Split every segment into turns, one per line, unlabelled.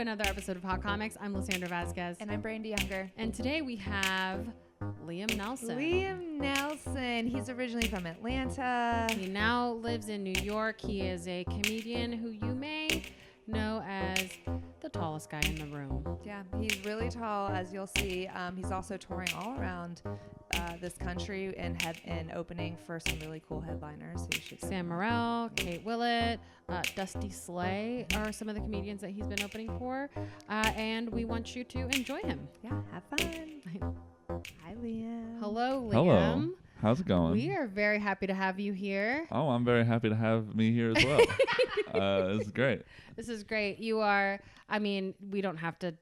another episode of Hot Comics. I'm Lisandra Vazquez.
And I'm Brandi Unger.
And today we have Liam Nelson.
Liam Nelson. He's originally from Atlanta.
He now lives in New York. He is a comedian who you may know as the tallest guy in the room.
Yeah, he's really tall, as you'll see. He's also touring all around this country and opening for some really cool headliners. So you should
Sam Morril, Kate Willett, Dusty Slay are some of the comedians that he's been opening for. And we want you to enjoy him.
Yeah, have fun. Hi, Liam.
Hello, Liam.
Hello. How's it going?
We are very happy to have you here.
Oh, I'm very happy to have me here as well. This is great.
This is great. You are, I mean, we don't have to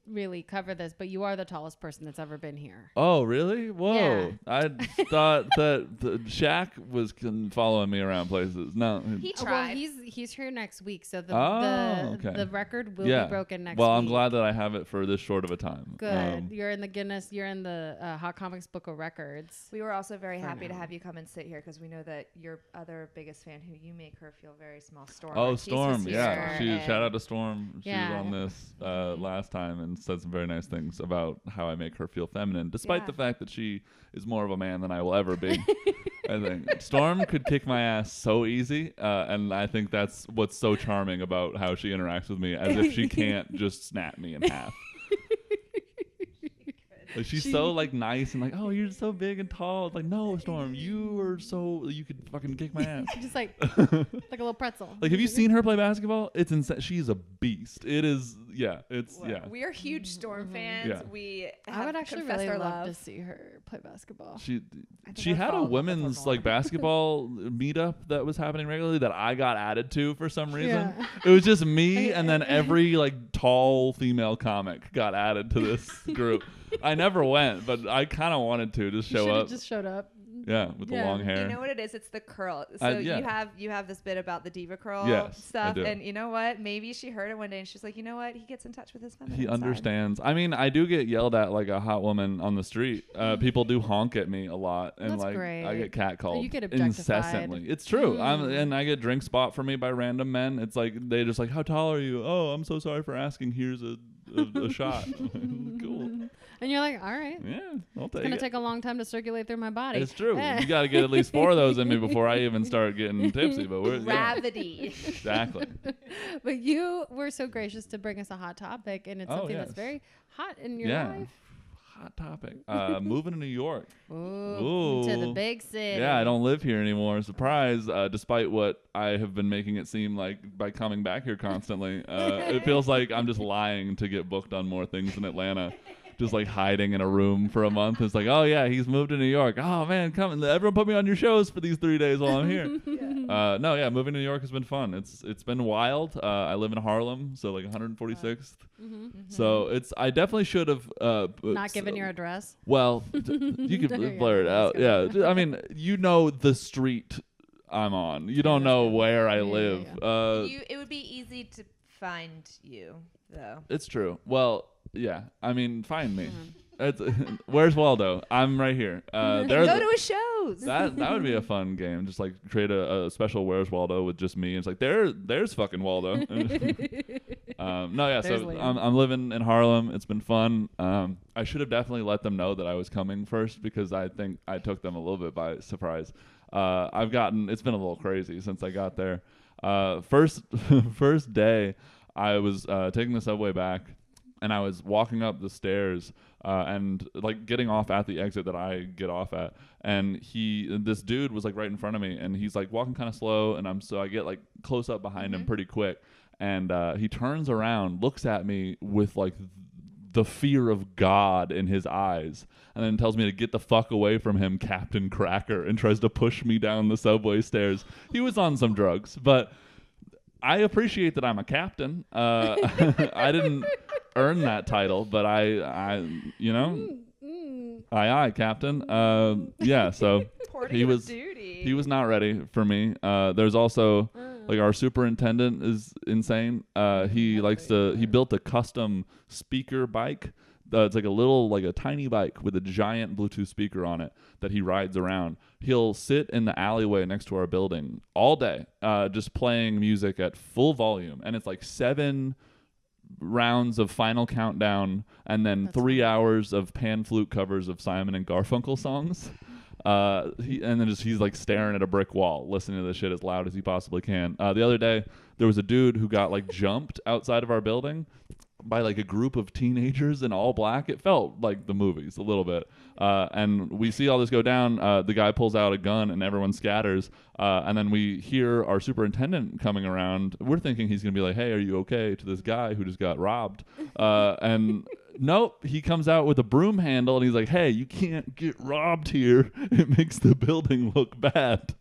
really cover this, but you are the tallest person that's ever been here.
Oh, really? Whoa.
Yeah.
I thought that Shaq was following me around places. No.
He
Well,
tried.
he's here next week, so the
okay.
the record will be broken next week.
Well, I'm glad that I have it for this short of a time.
Good. You're in the Guinness, you're in the Hot Comics Book of Records.
We were also very happy to
now.
have you come and sit here because we know that your other biggest fan, who you make her feel very small, Storm.
Oh,
Ortiz,
Storm.
was
Yeah.
here,
Shout out to Storm. She
Yeah.
was on this last time and said some very nice things about how I make her feel feminine, despite
Yeah.
the fact that she is more of a man than I will ever be. I think Storm could kick my ass so easy, and I think that's what's so charming about how she interacts with me, as if she can't just snap me in half. Like, she's so like nice and like, oh, you're so big and tall. It's like, no, Storm, you could fucking kick my ass.
Just like a little pretzel.
Like, have you seen her play basketball? It's insane. She's a beast. It is, yeah.
We are huge Storm fans.
Yeah.
We
I would actually really
our
love
love.
to see her play basketball.
She
I'd
had a
follow up with
women's
her more.
like basketball meetup that was happening regularly that I got added to for some reason.
Yeah.
It was just me and then every like tall female comic got added to this group. I never went, but I kind of wanted to just
You
show
should've
up.
just showed up.
Yeah, with the
Yeah.
long hair.
You know what it is? It's the curl. So
yeah.
you have this bit about the diva curl
Yes, I
stuff,
do.
and you know what? Maybe she heard it one day and she's like, you know what? He gets in touch with his feminine
He
side.
understands. I mean, I do get yelled at like a hot woman on the street. People do honk at me a lot, and
That's
like
great.
I get catcalled
You get objectified.
incessantly. It's true. And I get drink spot for me by random men. It's like they just like, how tall are you? Oh, I'm so sorry for asking. Here's a shot. Cool.
And you're like, all right.
Yeah, I'll
It's
take
going to
it.
take a long time to circulate through my body.
It's true.
Eh.
You got to get at least 4 of those in me before I even start getting tipsy. But we're
Gravity.
exactly.
But you were so gracious to bring us a hot topic, and it's
Oh,
something that's
yes.
very hot in your
Yeah.
life.
Hot topic. Moving to New York.
Ooh, to the
Ooh.
big city.
Yeah, I don't live here anymore. Surprise! Despite what I have been making it seem like by coming back here constantly, it feels like I'm just lying to get booked on more things in Atlanta. Just like hiding in a room for a month. It's like, oh yeah, he's moved to New York. Oh man, come! Everyone put me on your shows for these 3 days while I'm here. Moving to New York has been fun. It's been wild. I live in Harlem, so like 146th. So I definitely should have
Not given your address.
Well, you could
Yeah,
blur it
that's
out.
good.
Yeah, I mean, you know the street I'm on. You don't know where I live.
It would be easy to find you, though.
It's true. Well, yeah. I mean, find me. Where's Waldo? I'm right here.
Go to his shows.
That would be a fun game. Just like create a special Where's Waldo with just me. It's like there's fucking Waldo.
There's
So
Liam.
I'm living in Harlem. It's been fun. I should have definitely let them know that I was coming first because I think I took them a little bit by surprise. It's been a little crazy since I got there. First day, I was taking the subway back, and I was walking up the stairs and like getting off at the exit that I get off at, and this dude was like right in front of me, and he's like walking kind of slow, and I get like close up behind him pretty quick, and he turns around, looks at me with like the fear of God in his eyes, and then tells me to get the fuck away from him, Captain Cracker, and tries to push me down the subway stairs. He was on some drugs, but I appreciate that I'm a captain. I didn't earn that title, but I aye, Captain. So
Reporting
he
of
was
duty.
he was not ready for me. There's also like our superintendent is insane. He built a custom speaker bike. It's like a tiny bike with a giant Bluetooth speaker on it that he rides around. He'll sit in the alleyway next to our building all day, just playing music at full volume, and it's like 7 rounds of Final Countdown and then
That's
3
funny.
hours of pan flute covers of Simon and Garfunkel songs. And then he's like staring at a brick wall, listening to this shit as loud as he possibly can. The other day, there was a dude who got like jumped outside of our building by like a group of teenagers in all black. It felt like the movies a little bit. And we see all this go down. The guy pulls out a gun and everyone scatters. And then we hear our superintendent coming around. We're thinking he's going to be like, hey, are you okay, to this guy who just got robbed. And nope, he comes out with a broom handle and he's like, hey, you can't get robbed here. It makes the building look bad.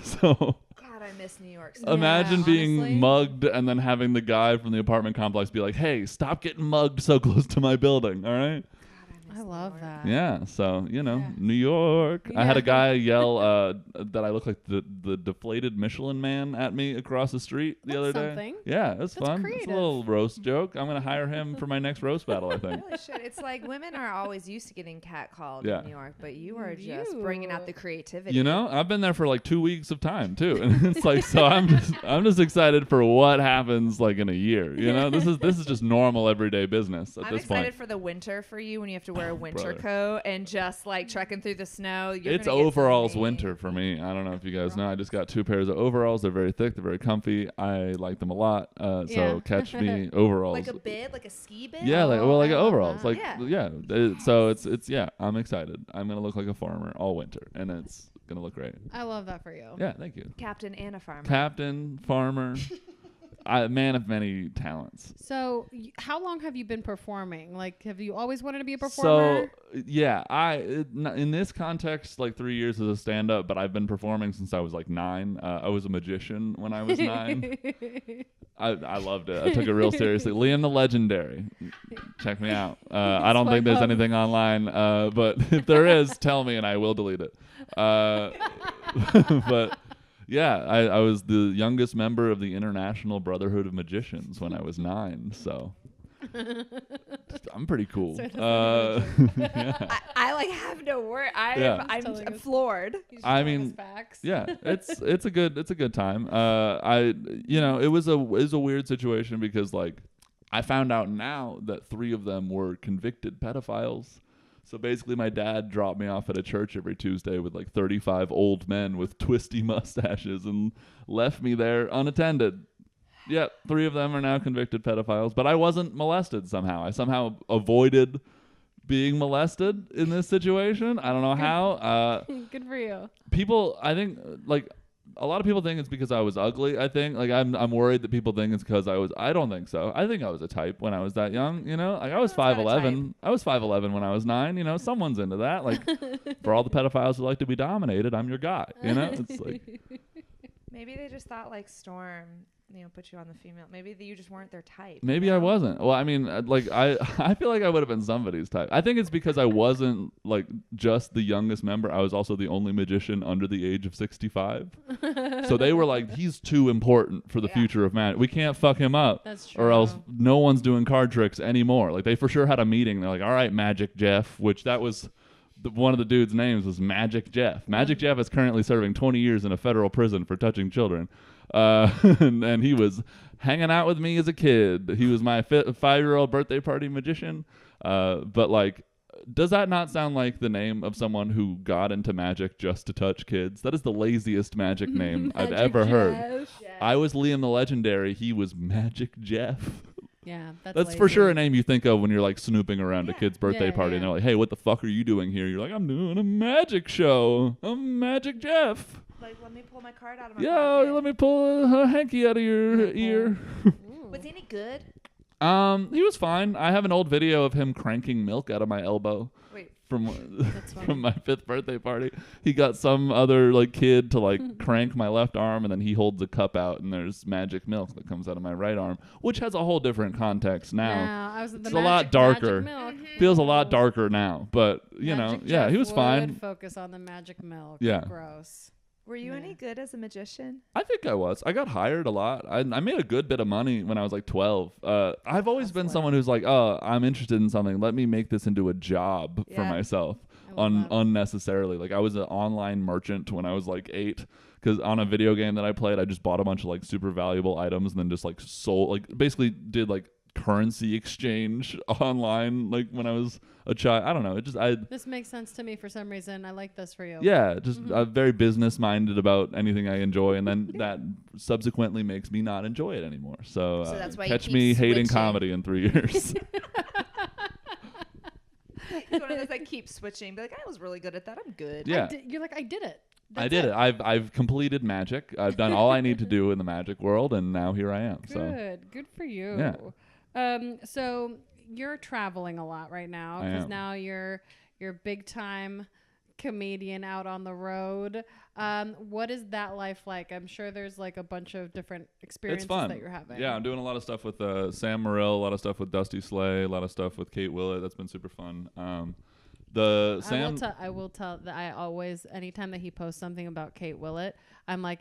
So
God, I miss New York.
Yeah,
imagine being
honestly.
mugged and then having the guy from the apartment complex be like, hey, stop getting mugged so close to my building. All right.
I love that.
Yeah, so
Yeah.
New York. I had a
Yeah.
guy yell that I look like the deflated Michelin Man at me across the street the
That's
other day.
something.
Yeah, it's
That's
fun. It's
creative.
a little roast joke. I'm gonna hire him for my next roast battle, I think.
Really should. It's like women are always used to getting catcalled
Yeah.
in New York, but you are just bringing out the creativity.
You know, I've been there for like 2 weeks of time too, and it's like, so I'm just excited for what happens like in a year. You know, this is just normal everyday business at
I'm
this
excited
point.
for the winter for you when you have to wear a winter
brother.
coat and just like trekking through the snow. You're
It's
gonna get
overalls
something.
winter for me. I don't know if you guys know. I just got 2 pairs of overalls. They're very thick. They're very comfy. I like them a lot.
Yeah.
So catch me overalls.
Like a bib, like a ski bib.
Yeah, like
Oh,
like
I love
overalls.
that.
Like
Yeah.
So it's yeah. I'm excited. I'm gonna look like a farmer all winter, and it's gonna look great.
I love that for you.
Yeah, thank you.
Captain and a farmer.
Captain, farmer, man of many talents.
So, how long have you been performing? Like, have you always wanted to be a performer?
So yeah, in this context, like 3 years as a stand-up, but I've been performing since I was like 9. I was a magician when I was 9. I loved it. I took it real seriously. Liam the Legendary. Check me out. I don't think there's
Swipe up.
anything online, but if there is, tell me and I will delete it. But yeah, I was the youngest member of the International Brotherhood of Magicians when I was 9. So I'm pretty cool.
So it
Yeah.
I like have no word.
Yeah.
I'm
Telling us.
floored.
He's
I
showing us
mean,
facts.
Yeah, it's a good time. It was a weird situation because like I found out now that 3 of them were convicted pedophiles. So basically my dad dropped me off at a church every Tuesday with like 35 old men with twisty mustaches and left me there unattended. Yep, 3 of them are now convicted pedophiles, but I wasn't molested somehow. I somehow avoided being molested in this situation. I don't know how.
Good for you.
People, I think, like a lot of people think it's because I was ugly. I think, like, I'm worried that people think it's because I don't think so. I think I was a type when I was that young. You know, like I was
That's not a
5'11". I was 5'11" when I was 9. You know, someone's into that. Like, for all the pedophiles who like to be dominated, I'm your guy. You know, it's like.
Maybe they just thought like Storm, put you on the female. Maybe you just weren't their type.
Maybe
you
I
know?
wasn't. Well, I mean, like I feel like I would have been somebody's type. I think it's because I wasn't like just the youngest member. I was also the only magician under the age of 65. So they were like, he's too important for the
Yeah.
future of magic. We can't fuck him up,
That's true.
or else no one's doing card tricks anymore. Like they for sure had a meeting. They're like, all right, Magic Jeff, which that was. One of the dude's names was Magic Jeff. Magic Jeff is currently serving 20 years in a federal prison for touching children. And he was hanging out with me as a kid. He was my 5-year-old birthday party magician. But like, does that not sound like the name of someone who got into magic just to touch kids? That is the laziest magic name I've ever heard. I was Liam the Legendary. He was Magic Jeff.
Yeah,
That's for
lazy.
sure a name you think of when you're like snooping around a
Yeah.
kid's birthday
Yeah,
party and
yeah.
they're like, hey, what the fuck are you doing here? You're like, I'm doing a magic show. I'm Magic Jeff.
Like, let me pull my card out of my
Yo,
pocket.
let me pull a hanky out of your ear.
Was he any good?
He was fine. I have an old video of him cranking milk out of my elbow
Wait.
from
That's funny.
from my 5th birthday party. He got some other like kid to like crank my left arm, and then he holds a cup out, and there's magic milk that comes out of my right arm, which has a whole different context now.
Yeah, I was the
It's a lot
magic
darker.
milk.
Feels a lot darker now, but you know,
Magic
yeah,
Jeff
he was
would
fine.
Focus on the magic milk.
Yeah.
Gross.
Were you
Yeah.
any good as a magician?
I think I was. I got hired a lot. I made a good bit of money when I was like 12. I've always been someone who's like, oh, I'm interested in something. Let me make this into a job for
Yeah.
myself
I love that.
unnecessarily. Like I was an online merchant when I was like 8. Because on a video game that I played, I just bought a bunch of like super valuable items and then just like sold, like basically did like currency exchange online, like when I was a child. I don't know.
This makes sense to me for some reason. I like this for you.
Yeah, just very business minded about anything I enjoy, and then that subsequently makes me not enjoy it anymore. So,
So that's why you
catch
keep
me hating
switching.
comedy in 3 years.
It's one of those that keep switching. Be like, I was really good at that. I'm good.
Yeah.
You're like, I did it.
I did it. I've completed magic. I've done all I need to do in the magic world, and now here I am.
Good for you.
Yeah.
So you're traveling a lot right now
I
because
am.
now you're big time comedian out on the road. What is that life like? I'm sure there's like a bunch of different experiences
It's fun.
that you're having.
Yeah, I'm doing a lot of stuff with Sam Morrill, a lot of stuff with Dusty Slay, a lot of stuff with Kate Willett. That's been super fun.
I will tell that I always, anytime that he posts something about Kate Willett, I'm like,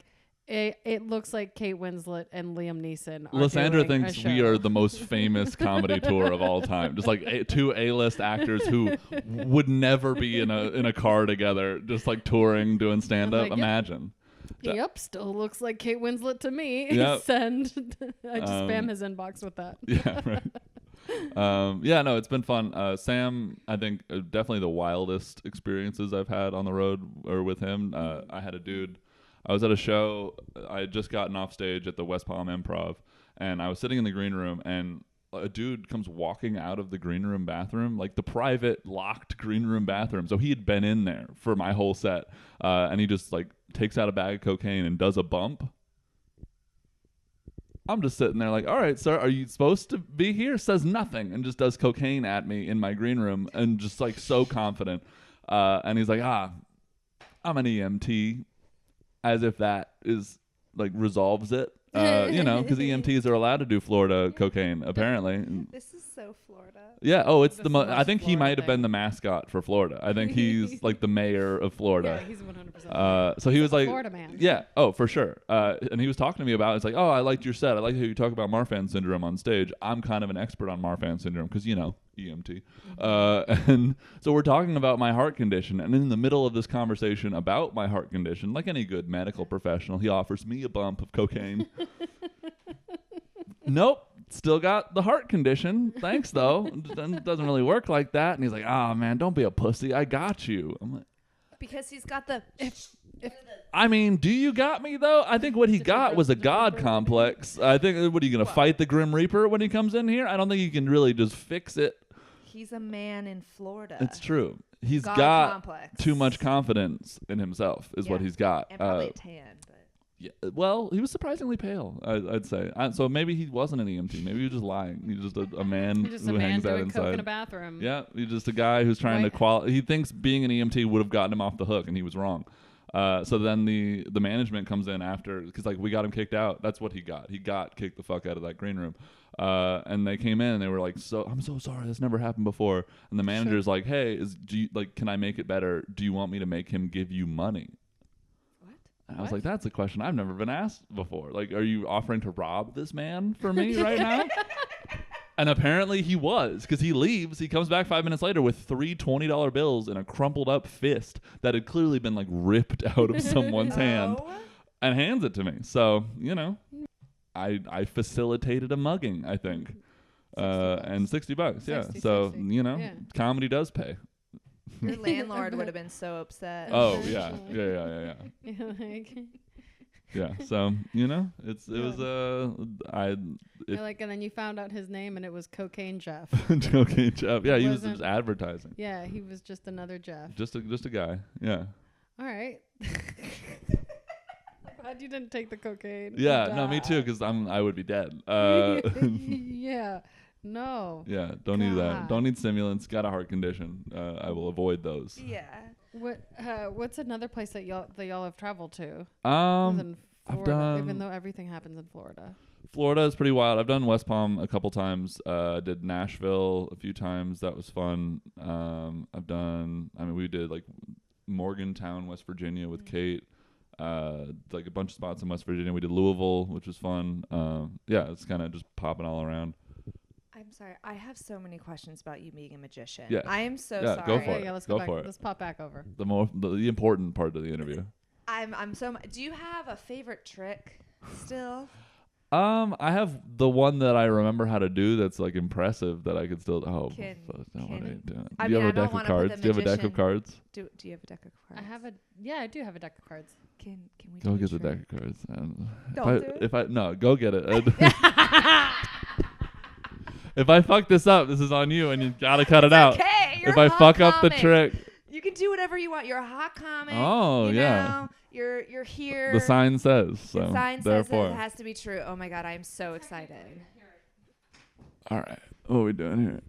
it looks like Kate Winslet and Liam Neeson are
Lisandra
doing
thinks
a show.
we are the most famous comedy tour of all time. Just like two A-list actors who would never be in a car together, just like touring, doing stand-up.
like, yep.
Imagine.
Yep, still looks like Kate Winslet to me.
Yep.
Send. I just spam his inbox with that.
Yeah, right. Yeah, no, it's been fun. Sam, I think definitely the wildest experiences I've had on the road or with him. I had a dude. I was at a show. I had just gotten off stage at the West Palm Improv, and I was sitting in the green room, and a dude comes walking out of the green room bathroom, like the private locked green room bathroom. So he had been in there for my whole set, and he just like takes out a bag of cocaine and does a bump. I'm just sitting there like, all right, sir, are you supposed to be here? Says nothing and just does cocaine at me in my green room and just like so confident. And he's like, I'm an EMT, as if that is like resolves it. Because EMTs are allowed to do Florida cocaine, apparently.
This is so Florida.
Yeah. Oh, it's
The
the. I
most
think he
Florida
might have been
thing.
the mascot for Florida. I think he's like the mayor of Florida.
Yeah, he's 100%.
So he was like,
Florida man.
Yeah. Oh, for sure. And he was talking to me about it. It's like, oh, I liked your set. I like how you talk about Marfan syndrome on stage. I'm kind of an expert on Marfan syndrome because, EMT. And so we're talking about my heart condition. And in the middle of this conversation about my heart condition, like any good medical professional, he offers me a bump of cocaine. Nope. Still got the heart condition. Thanks, though. It doesn't really work like that. And he's like, oh, man, don't be a pussy. I got you. I'm like,
Because he's got the.
I mean, do you got me, though? I think what he got was a God complex. I think, what are you going to fight the Grim Reaper when he comes in here? I don't think you can really just fix it.
He's a man in Florida.
It's true. He's
God
got
complex.
too much confidence in himself is what
Yeah.
he's got.
And probably a tan, but.
Yeah, well, he was surprisingly pale, I'd say. So maybe he wasn't an EMT. Maybe he was just lying. He's just a man
He's just
who
a man
hangs out
doing coke in
inside.
a bathroom.
Yeah, he's just a guy who's trying to He thinks being an EMT would have gotten him off the hook, and he was wrong. So then the management comes in after, because like we got him kicked out. That's what he got. He got kicked the fuck out of that green room. And they came in and they were like, "So I'm so sorry. This never happened before." And the manager's like, "Hey, can I make it better? Do you want me to make him give you money?" And I was like, that's a question I've never been asked before. Like, are you offering to rob this man for me right now? And apparently he was, because he leaves. He comes back 5 minutes later with 3 $20 bills in a crumpled up fist that had clearly been like ripped out of someone's hand and hands it to me. So, I facilitated a mugging, I think. And $60, yeah.
60,
So,
60. Yeah.
comedy does pay.
Your landlord would have been so upset.
Oh, yeah. Yeah. Yeah, so it was
and then you found out his name and it was Cocaine Jeff.
Cocaine Jeff. Yeah, he was
Wasn't-
advertising.
Yeah, he was just another Jeff.
Just a guy. Yeah.
All right. Glad you didn't take the cocaine.
Yeah. No, me too. Because I would be dead.
Yeah. No.
Yeah. Don't need that.
God.
Don't need stimulants. Got a heart condition. I will avoid those.
Yeah.
What's another place that y'all have traveled to?
I've
Other than Florida,
done
even though everything happens in Florida.
Florida is pretty wild. I've done West Palm a couple times. I did Nashville a few times. That was fun. We did like Morgantown, West Virginia with Kate. Like a bunch of spots in West Virginia. We did Louisville, which was fun. Yeah, it's kind of just popping all around.
I'm sorry. I have so many questions about you being a magician.
Yeah.
I am so
Yeah,
sorry.
go for it.
Yeah, let's
Go
go back.
for it.
Let's pop back over.
The important part of the interview.
I'm so. Do you have a favorite trick still?
I have the one that I remember how to do that's like impressive that I could still. Oh,
Can-
fuck, no, what
can-
are you doing?
I
Do you
mean,
have
I
a
don't
deck of
wanna put
cards?
the
Do you have a deck of
magician-
cards?
Do you have a deck of cards?
I do have a deck of cards.
Can we
Go
do
get
a
the
trick?
deck of cards.
Don't do it.
No, go get it. If I fuck this up, this is on you, and you gotta cut it out.
Okay, you're
If
a
I
hot
fuck up the
comic.
trick,
You can do whatever you want. You're a hot comic.
Oh,
you
yeah.
know? You're here.
the sign says so.
The sign says
therefore,
it has to be true. Oh my god, I am so excited.
all right. What are we doing here?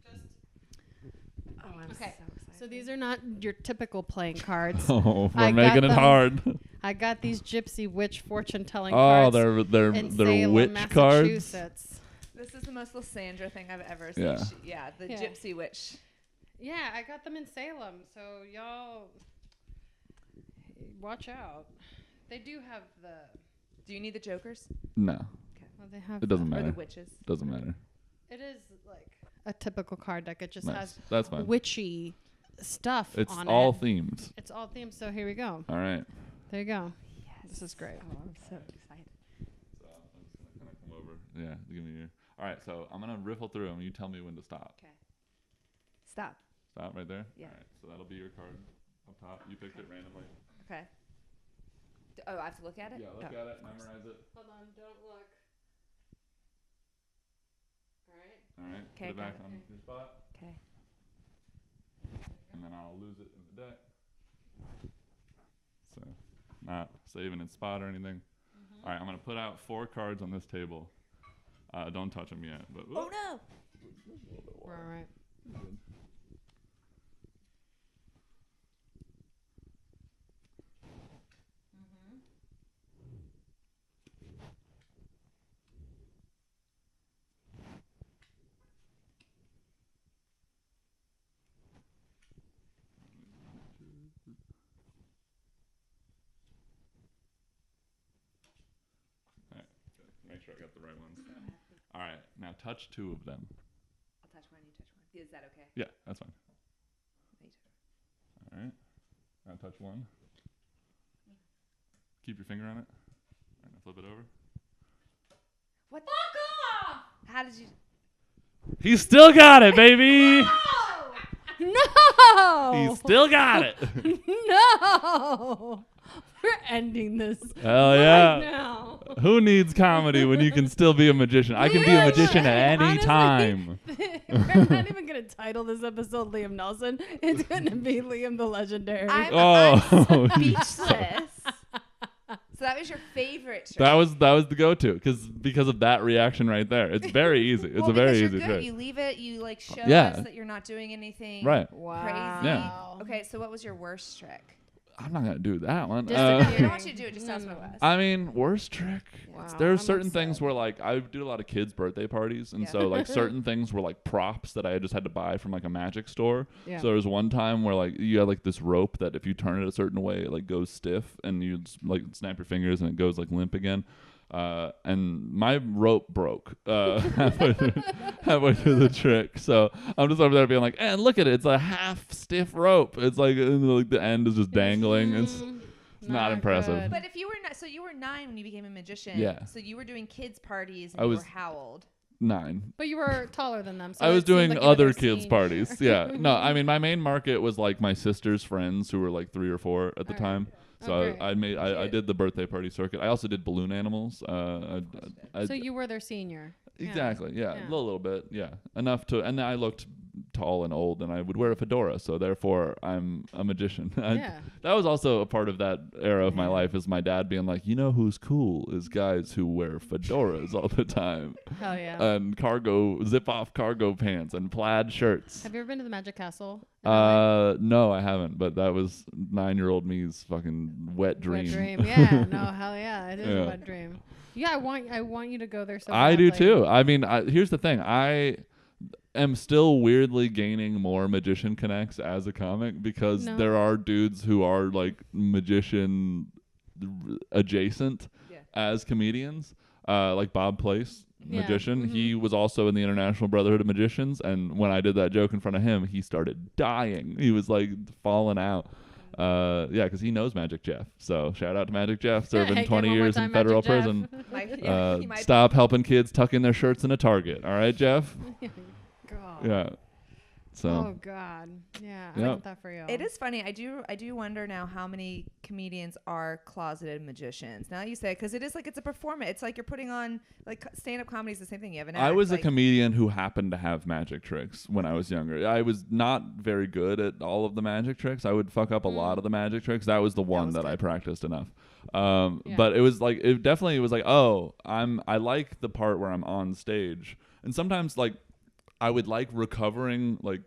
Oh, I'm
Okay.
so excited.
So these are not your typical playing cards.
Oh, we're
I
making
got
it
them.
hard.
I got these gypsy witch fortune telling
Oh,
cards.
they're
in
they're
Salem,
witch cards.
Massachusetts.
This is the most Lisandra thing I've ever seen.
Yeah.
Yeah, the
Yeah.
gypsy witch.
Yeah, I got them in Salem, so y'all watch out. They do have the.
Do you need the jokers
No,
Well, they have.
it doesn't
or
matter.
the witches?
Doesn't matter.
It is like a typical card deck. It just
Nice.
has
That's fine.
witchy stuff
It's
on
all
it.
themed.
It's all themed. So here we go.
All right.
There you go.
Yes.
This is great.
Oh, I'm so excited.
So I'm just gonna kind of come over. Yeah, give me your. All right, so I'm gonna riffle through them. You tell me when to stop.
Okay. Stop.
Stop right there.
Yeah.
All right, so that'll be your card up top. You picked it randomly.
Okay. Oh, I have to look at it?
Yeah, look
Oh,
at it,
of course.
memorize it.
Hold on. Don't look. All right.
All right.
Okay,
Put it back
got
on your spot,
Okay.
and then I'll lose it in the deck. So, not saving its spot or anything. All right, I'm gonna put out 4 cards on this table. Don't touch them yet. But
Oh no!
We're all right.
Make sure I got the right ones. All right, now touch 2 of them.
I'll touch one, you touch one. Is that okay?
Yeah, that's fine.
Me too.
All right, now touch 1. Keep your finger on it. All right, now flip it over.
What? Fuck off! How did you?
He still got it, baby.
No.
He still got it.
No. We're ending this.
Hell yeah.
Right now.
Who needs comedy when you can still be a magician? I can be a magician at any
Honestly,
time.
We're not even going to title this episode Liam Nelson. It's going to be Liam the Legendary.
Oh,
I'm speechless. So that was your favorite trick.
that was the go-to because of that reaction right there. It's very easy. It's
well,
a very
because
easy
you're good.
trick.
You leave it. You like show
Yeah.
us that you're not doing anything
Right.
Wow.
crazy.
Yeah.
Okay, so what was your worst trick?
I'm not gonna do that one.
No, I
Disappearing.
don't want you to do it. Just tell us what it was.
I mean, worst trick.
Wow,
There's
I'm
certain things
upset.
where like I do a lot of kids' birthday parties, and
Yeah.
so like certain things were like props that I just had to buy from like a magic store.
Yeah.
So there was one time where like you had like this rope that if you turn it a certain way, it like goes stiff, and you like snap your fingers and it goes like limp again. And my rope broke halfway through the trick. So I'm just over there being like, and look at it, it's a half stiff rope. It's like the end is just dangling. It's not impressive.
good.
But if you were so you were 9 when you became a magician.
Yeah.
So you were doing kids parties and
I
you
was-
were how old?
9.
But you were taller than them. So
I
it
was
seemed
doing
like you were
other
their
kids'
senior.
parties. Yeah. No, I mean my main market was like my sister's friends who were like 3 or 4 at the
Alright.
time. So
Okay.
I did the birthday party circuit. I also did balloon animals.
So you were their senior. Yeah.
Exactly. Yeah.
Yeah.
A little bit. Yeah. Enough to, and I looked tall and old, and I would wear a fedora. So therefore, I'm a magician.
Yeah.
That was also a part of that era of my
Yeah.
life. Is my dad being like, you know, who's cool is guys who wear fedoras all the time,
Hell yeah.
and zip off cargo pants and plaid shirts.
Have you ever been to the Magic Castle? in LA?
No, I haven't. But that was 9-year-old me's fucking wet dream.
Wet dream. Yeah. No. Hell yeah. It is
Yeah.
a wet dream. Yeah. I want you to go there. So
I do
badly.
too. I mean, here's the thing. I am still weirdly gaining more magician connects as a comic because
No.
there are dudes who are like magician adjacent
Yeah.
as comedians, like Bob Place,
Yeah.
magician.
Mhm.
He was also in the International Brotherhood of Magicians, and when I did that joke in front of him, he started dying. He was like falling out. yeah, because he knows Magic Jeff. So shout out to Magic Jeff, serving
Hey,
20
one more
years in
time,
federal
Magic Jeff.
prison.
He might
Stop helping kids tuck in their shirts in a Target. All right, Jeff?
God.
Yeah. So.
Oh God. Yeah. I
Yep.
want that for you.
It is funny. I do wonder now how many comedians are closeted magicians. Now that you say it, because it is like it's a performance. It's like you're putting on like stand-up comedy is the same thing. You have an act.
I was
like,
a comedian who happened to have magic tricks when I was younger. I was not very good at all of the magic tricks. I would fuck up a lot of the magic tricks. That was the one
was
that I
good.
practiced enough.
Yeah.
But it was like it definitely was like, oh, I like the part where I'm on stage, and sometimes like I would like recovering like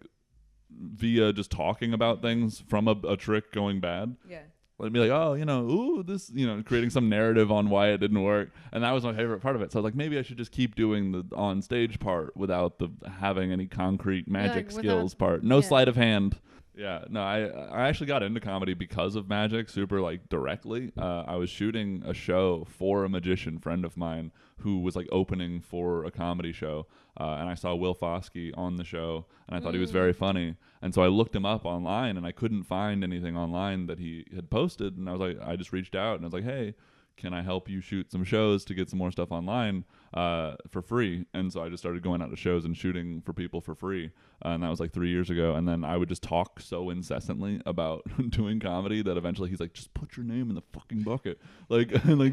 via just talking about things from a trick going bad.
Yeah.
I'd be like, oh, this, creating some narrative on why it didn't work. And that was my favorite part of it. So I was like, maybe I should just keep doing the on stage part without the having any concrete magic skills part. No sleight of hand. Yeah, no, I actually got into comedy because of magic, super like directly. I was shooting a show for a magician friend of mine who was like opening for a comedy show, and I saw Will Foskey on the show, and I thought he was very funny, and so I looked him up online, and I couldn't find anything online that he had posted, and I just reached out, and I was like, hey, can I help you shoot some shows to get some more stuff online for free? And so I just started going out to shows and shooting for people for free. And that was like 3 years ago. And then I would just talk so incessantly about doing comedy that eventually he's like, just put your name in the fucking bucket. Like,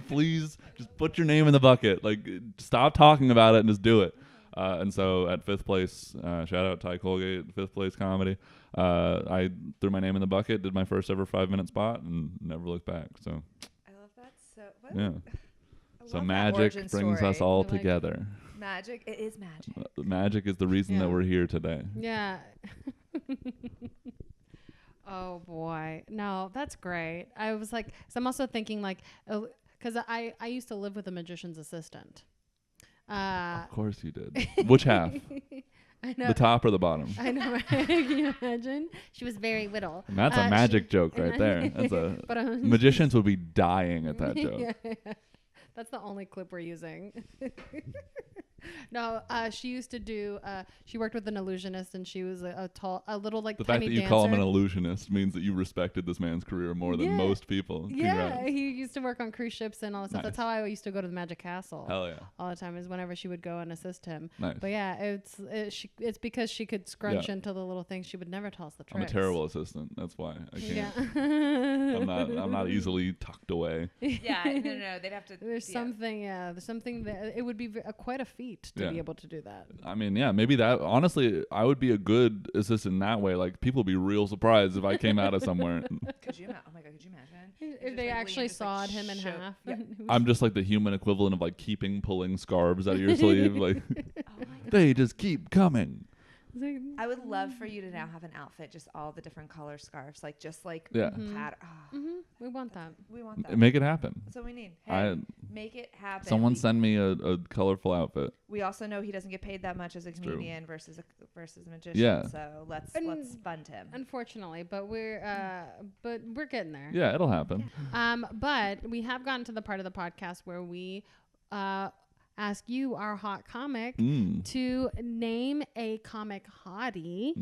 please just put your name in the bucket. Like, stop talking about it and just do it. And so at fifth place, shout out Ty Colgate, fifth place comedy. I threw my name in the bucket, did my first ever 5-minute spot, and never looked back. So. Yeah. So magic brings us all together.
Magic. It is magic.
Magic is the reason that we're here today.
Yeah. Oh boy. No, that's great. I was like, so I'm also thinking like, because I used to live with a magician's assistant.
Of course you did. Which half?
I know.
The top or the bottom?
I know. Right? Can you imagine? She was very little.
And that's a magic joke right there. That's magicians would be dying at that joke.
Yeah. That's the only clip we're using. No, she used to do. She worked with an illusionist, and she was a little like
the
tiny
fact that you
dancer.
call him an illusionist means that you respected this man's career more than most people.
Yeah,
Congrats.
he used to work on cruise ships and all that stuff.
Nice.
That's how I used to go to the Magic Castle.
Hell yeah.
All the time is whenever she would go and assist him.
Nice.
But yeah, it's because she could scrunch into the little things. She would never tell us the tricks.
I'm a terrible assistant. That's why I can't.
Yeah.
I'm not easily tucked away.
Yeah, no. They'd have to.
There's something that it would be quite a feat to be able to do that.
I mean, yeah, maybe that. Honestly, I would be a good assistant in that way. Like, people would be real surprised if I came out of somewhere.
Could you? Oh my god, could you imagine?
If they actually sawed him in half.
Yeah.
I'm just like the human equivalent of like pulling scarves out of your sleeve. Like, they just keep coming.
I would love for you to now have an outfit, just all the different color scarves, like
Yeah.
We want that.
We want that.
Make it happen.
That's what we need. Hey, make it happen.
Someone send me a colorful outfit.
We also know he doesn't get paid that much as a comedian versus a magician.
Yeah.
So let's fund him.
Unfortunately, but we're getting there.
Yeah, it'll happen.
But we have gotten to the part of the podcast where we ask you, our hot comic, to name a comic hottie,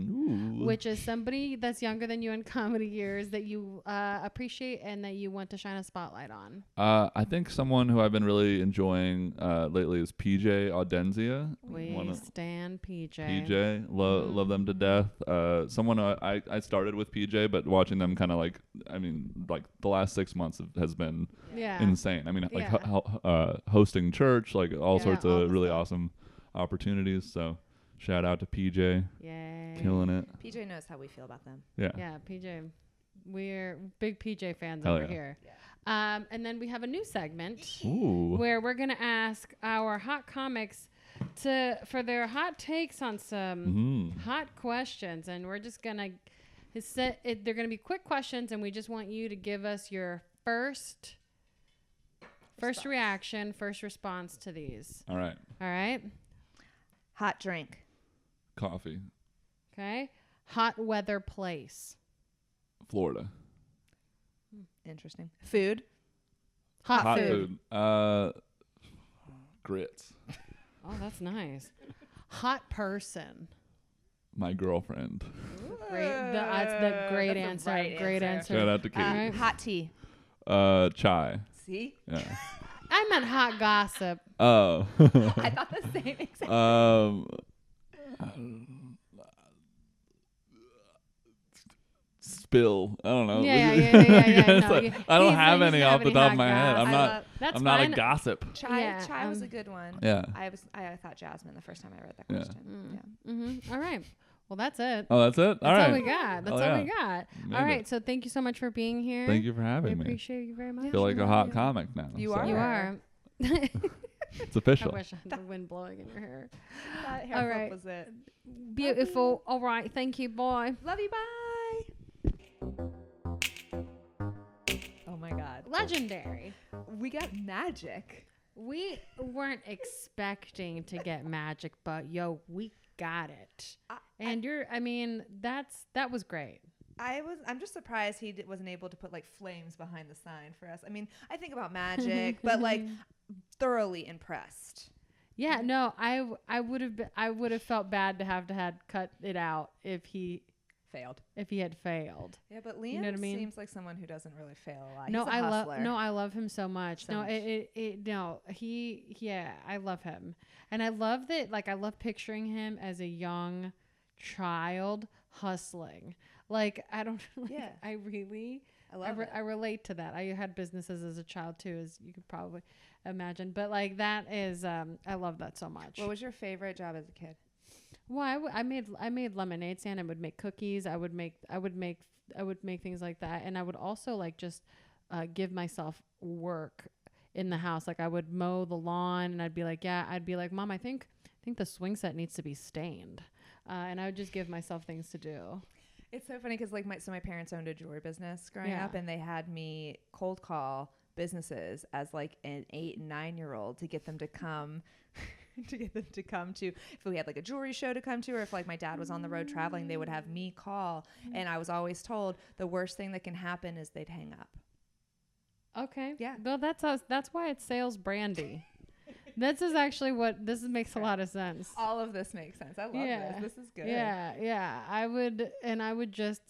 which is somebody that's younger than you in comedy years that you appreciate and that you want to shine a spotlight on.
I think someone who I've been really enjoying lately is PJ AUDENZIA.
We stand PJ.
PJ, love them to death. Someone I started with PJ, but watching them kind of like the last 6 months has been insane. I mean, hosting church, like all sorts of really awesome opportunities. So shout out to PJ.
Yay.
Killing it.
PJ knows how we feel about them.
Yeah.
Yeah, PJ. We're big PJ fans
Hell
over
yeah.
here. And then we have a new segment where we're going to ask our hot comics for their hot takes on some hot questions. And we're just going to they're going to be quick questions, and we just want you to give us your first reaction, first response to these.
All right.
Hot drink.
Coffee.
Okay. Hot weather place.
Florida.
Interesting. Food.
Hot food.
Grits.
Oh, that's nice. Hot person.
My girlfriend.
That's the great answer. Great answer.
Shout out to Kate.
Right.
Hot tea.
Chai.
See?
Yeah.
I meant hot gossip.
Oh.
I thought the same exact.
Spill. I don't know.
Yeah. No,
I don't have any off the top of my head.
That's
I'm not a
fine.
gossip.
Chai was a good one.
Yeah.
I thought jasmine the first time I read that question. Yeah.
Mm-hmm. All right. Well, that's it.
Oh, that's it?
That's all we got. That's all we got.
Made
all right.
it.
So thank you so much for being here.
Thank you for having
We
me.
appreciate you very much.
I feel like a hot comic now.
You
so
are.
You are.
It's official.
I wish I had the wind blowing in your hair.
That hair
All
flip
right.
was it.
Beautiful. All right. Thank you. Bye.
Love you. Bye. Oh my God.
Legendary.
We got magic.
We weren't expecting to get magic, but we got it. That was great.
I'm just surprised he wasn't able to put like flames behind the sign for us. I mean, I think about magic, but like thoroughly impressed.
Yeah, no, I would have felt bad to have cut it out if he had failed.
Yeah, but Liam
You know what I mean?
seems like someone who doesn't really fail a lot.
No,
He's a hustler.
I love him so much. I love him. And I love that, like, I love picturing him as a young child hustling. Like, I don't, like,
Yeah.
I relate to that. I had businesses as a child too, as you could probably imagine. But like, that is, I love that so much.
What was your favorite job as a kid?
Well, I made lemonade stand. I would make cookies. I would make things like that. And I would also like just give myself work in the house. Like I would mow the lawn, and I'd be like, Mom, I think the swing set needs to be stained. And I would just give myself things to do.
It's so funny because my parents owned a jewelry business growing up, and they had me cold call businesses as like an 8 and 9-year-old to get them to come to if we had like a jewelry show to come to, or if like my dad was on the road traveling, they would have me call, and I was always told the worst thing that can happen is they'd hang up.
Okay.
Yeah.
Well, that's why it's sales Brandi. This is actually makes a lot of sense.
All of this makes sense. I love this. This is good.
Yeah. I would just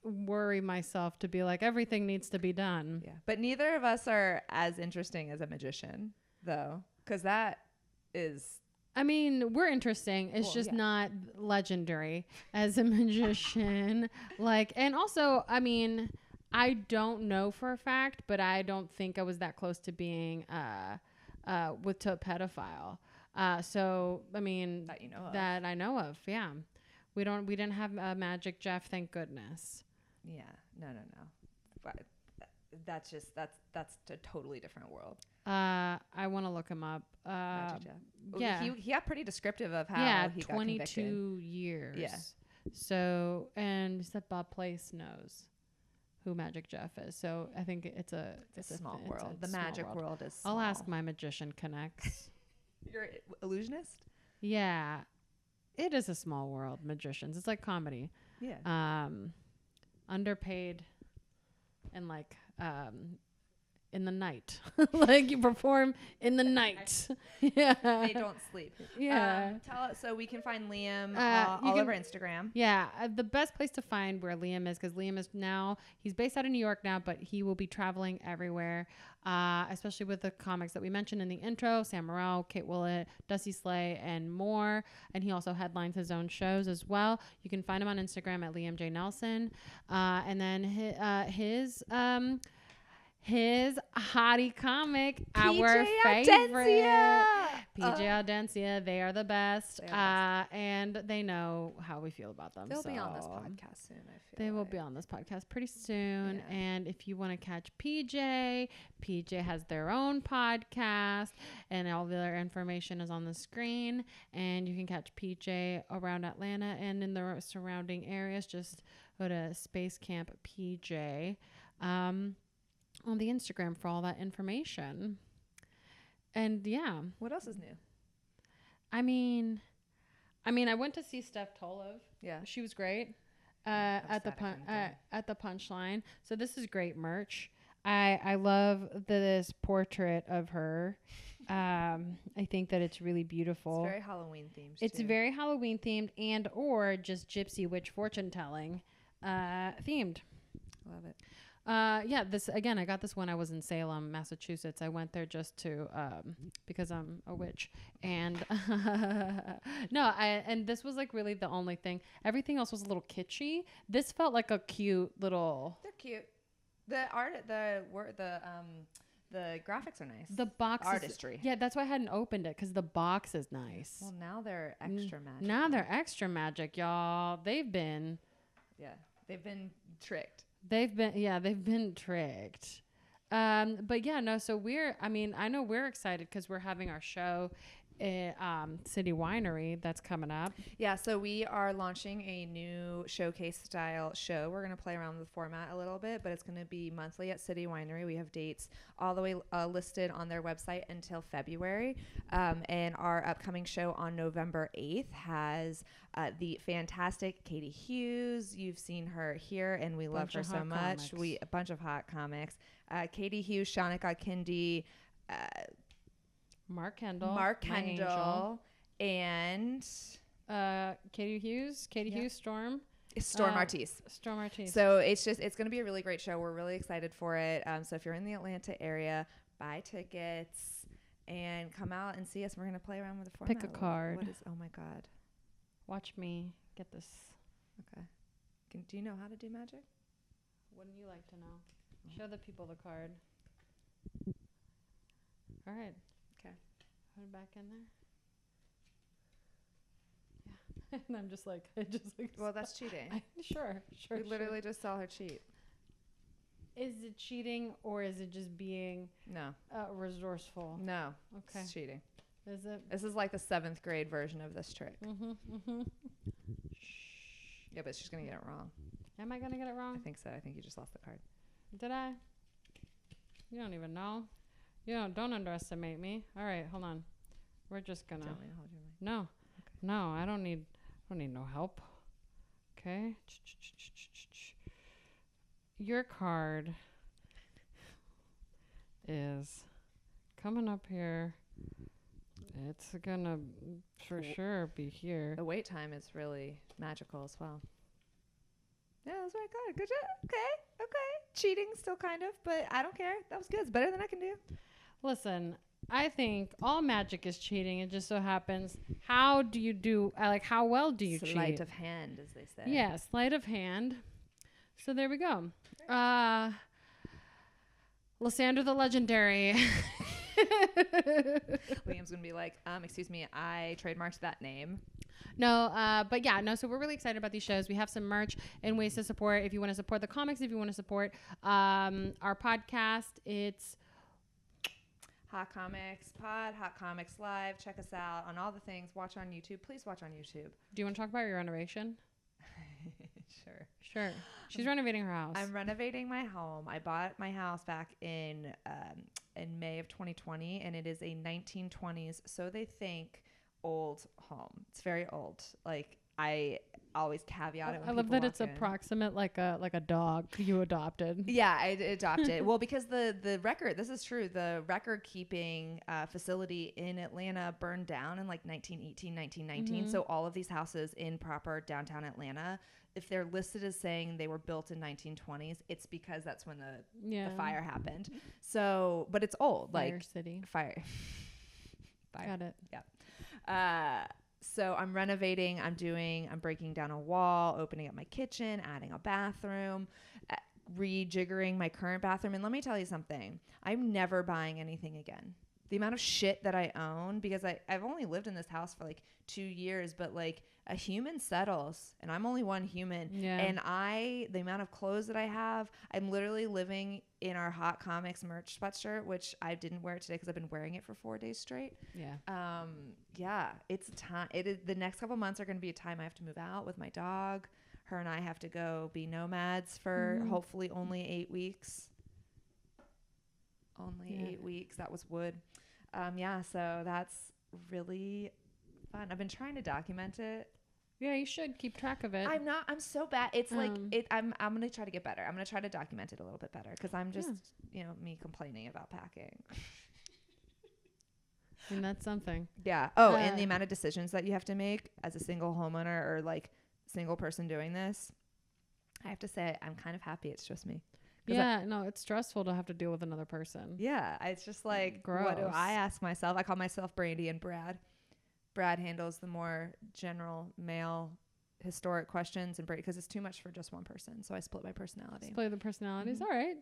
worry myself to be like, everything needs to be done.
Yeah. But neither of us are as interesting as a magician, though, because that is.
I mean, we're interesting. It's just not legendary as a magician. Like, and also, I mean, I don't know for a fact, but I don't think I was that close to being to a pedophile. So I mean, that I know of. Yeah, we didn't have a magic Jeff, thank goodness.
Yeah, no. But that's a totally different world.
I want to look him up.
Magic Jeff.
Yeah,
he got pretty descriptive of how he got convicted.
22 years.
Yeah.
So, and he said Bob Place knows who Magic Jeff is. So I think it's a
small world. The magic world is small.
I'll ask my magician connects.
You're an illusionist?
Yeah. It is a small world, magicians. It's like comedy.
Yeah.
Underpaid and like in the night. Like you perform in the night. Yeah.
They don't sleep.
Yeah.
Tell us so we can find Liam
all
over Instagram.
Yeah. The best place to find where Liam is, because Liam is he's based out of New York now, but he will be traveling everywhere, especially with the comics that we mentioned in the intro, Sam Morril, Kate Willett, Dusty Slay, and more. And he also headlines his own shows as well. You can find him on Instagram at Liam J. Nelson. And then his hottie comic, our favorite. PJ Audencia. They are the best. And they know how we feel about them.
They'll be on this podcast soon, I feel.
They will be on this podcast pretty soon. Yeah. And if you want to catch PJ has their own podcast, and all their information is on the screen. And you can catch PJ around Atlanta and in the surrounding areas. Just go to Space Camp PJ. On the Instagram for all that information. And yeah.
What else is new?
I mean, I went to see Steph Tolov.
Yeah.
She was great. At the Punchline. So this is great merch. I love this portrait of her I think that it's really beautiful.
It's very Halloween themed.
It's very Halloween themed and or just gypsy witch fortune telling themed.
Love it.
Yeah, this again, I got this when I was in Salem, Massachusetts. I went there just to because I'm a witch. And and this was like really the only thing. Everything else was a little kitschy. This felt like a cute little.
They're cute. The graphics are nice.
The box
artistry.
Yeah, that's why I hadn't opened it because the box is nice.
Well, now they're extra magic.
Now they're extra magic, y'all. They've been
tricked.
They've been tricked. But yeah, no, so I know we're excited because we're having our show at City Winery that's coming up.
Yeah, so we are launching a new showcase style show. We're going to play around with the format a little bit, but it's going to be monthly at City Winery. We have dates all the way listed on their website until February. And our upcoming show on November 8th has the fantastic Katie Hughes. You've seen her here, and we love her so much. A bunch of hot comics. Katie Hughes, Shanika Kindi,
Mark Kendall,
and
Katie Hughes, Storm
Artis.
Storm Artis.
So it's going to be a really great show. We're really excited for it. So if you're in the Atlanta area, buy tickets and come out and see us. We're going to play around with the format.
Pick a card.
Oh my God.
Watch me get this.
Okay. Do you know how to do magic?
Wouldn't you like to know? Show the people the card. All right. Put it back in there. Yeah. And I'm just like,
well, that's cheating.
Sure.
We literally just saw her cheat.
Is it cheating or is it just being resourceful?
No.
Okay.
It's cheating.
Is it?
This is like the 7th grade version of this trick. Yeah, but she's going to get it wrong.
Am I going to get it wrong?
I think so. I think you just lost the card.
Did I? You don't even know. Don't underestimate me. All right, hold on. We're just gonna.
Do you want me to hold your mic?
No, okay. No, I don't need no help. Okay. Your card is coming up here. It's gonna for sure be here.
The wait time is really magical as well. Yeah, that's what I got. Good job. Okay. Cheating still kind of, but I don't care. That was good. It's better than I can do.
Listen, I think all magic is cheating. It just so happens. How do you do? How well do you cheat?
Sleight of hand, as they say.
Yeah, sleight of hand. So there we go. Lisandra the Legendary.
Liam's gonna be like, excuse me, I trademarked that name.
No, but yeah, no, so we're really excited about these shows. We have some merch and ways to support. If you want to support the comics, if you want to support our podcast, it's
Hot Comics Pod, Hot Comics Live. Check us out on all the things. Watch on YouTube. Please watch on YouTube.
Do you want to talk about your renovation?
Sure.
She's renovating her house.
I'm renovating my home. I bought my house back in May of 2020, and it is a 1920s, so they think, old home. It's very old. Like, I always caveat it when
I love that it's approximate like a dog you adopted.
Yeah, I adopted. Well, because the record, this is true, the record keeping facility in Atlanta burned down in like 1918, 1919. Mm-hmm. So all of these houses in proper downtown Atlanta, if they're listed as saying they were built in 1920s, it's because that's when the fire happened. So, but it's old.
Fire City.
Fire.
Got it.
Yeah. So I'm renovating, I'm breaking down a wall, opening up my kitchen, adding a bathroom, rejiggering my current bathroom. And let me tell you something, I'm never buying anything again. The amount of shit that I own, because I've only lived in this house for like 2 years, but like a human settles and I'm only one human. Yeah. And the amount of clothes that I have, I'm literally living in our Hot Comics merch sweatshirt, which I didn't wear it today because I've been wearing it for 4 days straight.
Yeah.
Yeah, it's time. The next couple months are going to be a time I have to move out with my dog. Her and I have to go be nomads for hopefully only 8 weeks. Only 8 weeks. That was wood. So that's really fun. I've been trying to document it.
Yeah, you should keep track of it.
I'm so bad. It's I'm going to try to get better. I'm going to try to document it a little bit better because I'm just, me complaining about packing.
I mean, that's something.
Yeah. Oh, and the amount of decisions that you have to make as a single homeowner or like single person doing this, I have to say I'm kind of happy it's just me.
Yeah, no, it's stressful to have to deal with another person.
Yeah, it's just like,
gross.
What do I ask myself? I call myself Brandi and Brad. Brad handles the more general male historic questions, and because it's too much for just one person, so I split my personality.
Split the personalities. All right,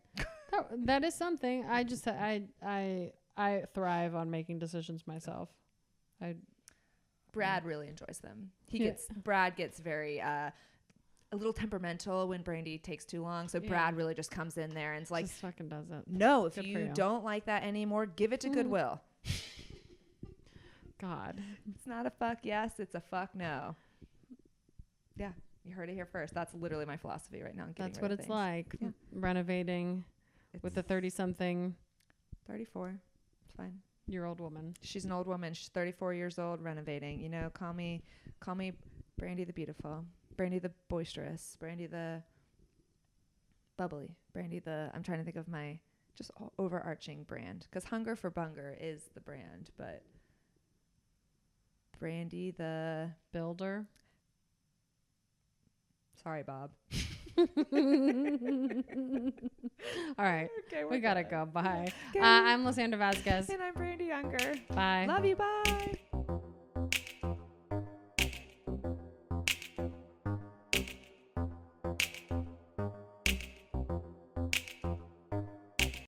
that is something. I just I thrive on making decisions myself.
Brad really enjoys them. Brad gets very a little temperamental when Brandi takes too long, so Brad really just comes in there and it's like,
just fucking does it.
No, if you don't like that anymore, give it to Goodwill.
God,
it's not a fuck yes, it's a fuck no. Yeah, you heard it here first. That's literally my philosophy right now.
That's what it's like. Yeah. Renovating with a 30-something,
34. It's fine.
Year-old woman.
She's an old woman. She's 34 years old, renovating. You know, call me Brandi the beautiful, Brandi the boisterous, Brandi the bubbly, Brandi the. I'm trying to think of my just overarching brand, because Hunger for Bunger is the brand, but Brandi the
builder.
Sorry, Bob.
All right.
Okay,
we gotta go. Bye. I'm Lisandra Vazquez.
And I'm Brandi Unger.
Bye.
Love you. Bye.